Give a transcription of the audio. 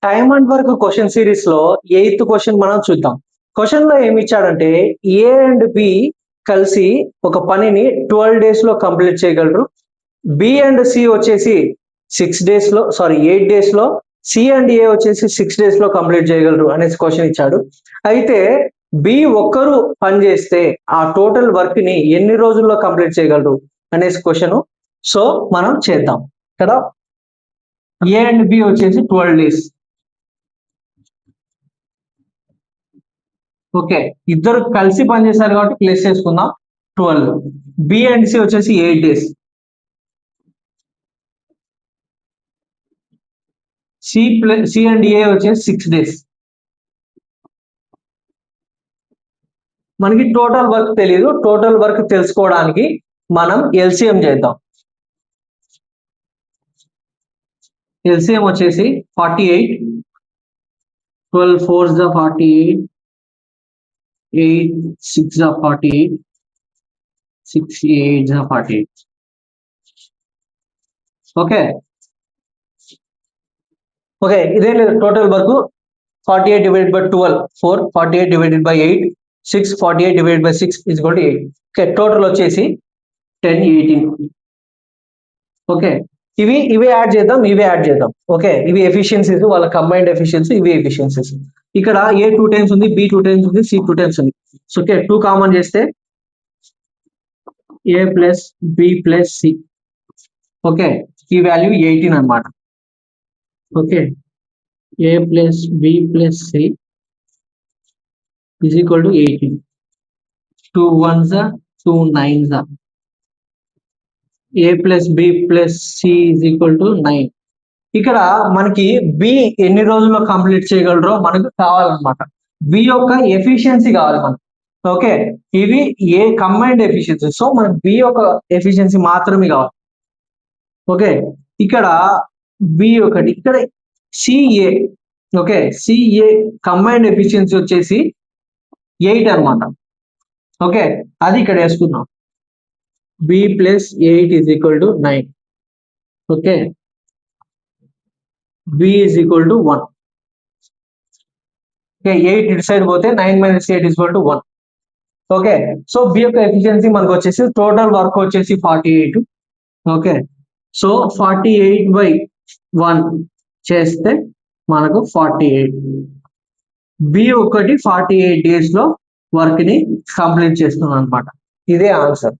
Time and work question series లో 8th question మనం చూద్దాం. క్వశ్చన్ లో ఏమి ఇచ్చాడంటే ఏ అండ్ బి కలిసి ఒక పనిని 12 డేస్ లో కంప్లీట్ చేయగలరు. బి అండ్ సి వచ్చేసి 8 డేస్ లో, సి అండ్ ఏ వచ్చేసి 6 డేస్ లో కంప్లీట్ చేయగలరు అనేసి క్వశ్చన్ ఇచ్చాడు. అయితే బి ఒక్కరు పని చేస్తే ఆ టోటల్ వర్క్ ని ఎన్ని రోజుల్లో కంప్లీట్ చేయగలరు అనేసి క్వశ్చన్. సో మనం చేద్దాం కదా. ఏ అండ్ బి వచ్చేసి 12 డేస్. ఓకే, ఇద్దరు కలిసి పనిచేశారు కాబట్టి ప్లస్ చేసుకుందాం 12. బి అండ్ సి వచ్చేసి 8 డేస్. సి అండ్ ఏ వచ్చేసి 6 డేస్. మనకి టోటల్ వర్క్ తెలియదు. టోటల్ వర్క్ తెలుసుకోవడానికి మనం ఎల్సిఎం చేద్దాం. ఎల్సిఎం వచ్చేసి 48, 12 4s 48, 8 6 48, 6 8 48. ఓకే ఓకే, ఇదే లేదు total work 48 divided by 12 4, 48 divided by 8 6, 48 divided by 6 is equal to 8. Okay, total వచ్చేసి 10 18. ఓకే, ఇవి యాడ్ చేద్దాం. ఓకే, ఇవి ఎఫిషియన్సీస్, వాళ్ళ కంబైన్డ్ ఎఫిషియన్సీ, ఇవి ఎఫిషియన్సీస్. ఇక్కడ ఏ 2 టైమ్స్ ఉంది, బి 2 టైమ్స్ ఉంది, సి 2 టైమ్స్ ఉంది. సో ఓకే, 2 కామన్ చేస్తే A plus B plus C. Okay, ఈ వాల్యూ 18 అన్నమాట. Okay, a plus b plus c is equal to 18. 2 1s are 2 9s are. a plus b plus c is equal to 9. ఇక్కడ మనకి B ఎన్ని రోజుల్లో complete చేయగలరో మనకు కావాలన్నమాట. బి యొక్క ఎఫిషియన్సీ కావాలి మనకు. ఓకే, ఇవి ఏ కంబైన్డ్ ఎఫిషియన్సీ. సో మనకు బి యొక్క ఎఫిషియన్సీ మాత్రమే కావాలి. ఓకే, ఇక్కడ బి ఒకటి, ఇక్కడ CA. Okay, CA combined efficiency వచ్చేసి 8 అన్నమాట. ఓకే, అది ఇక్కడ వేసుకున్నాం. B plus 8 is equal to 9. Okay, B is equal to 1. Okay, 8 ఇటు సైడ్ పోతే 9 minus 8 is equal to 1. Okay, so B యొక్క ఎఫిషియన్సీ మనకు వచ్చేసి టోటల్ వర్క్ వచ్చేసి 48. ఓకే, సో 48 by 1 చేస్తే మనకు 48. బి ఒకటి 48 డేస్ లో వర్క్ ని కంప్లీట్ చేస్తున్నాం అనమాట. ఇదే ఆన్సర్.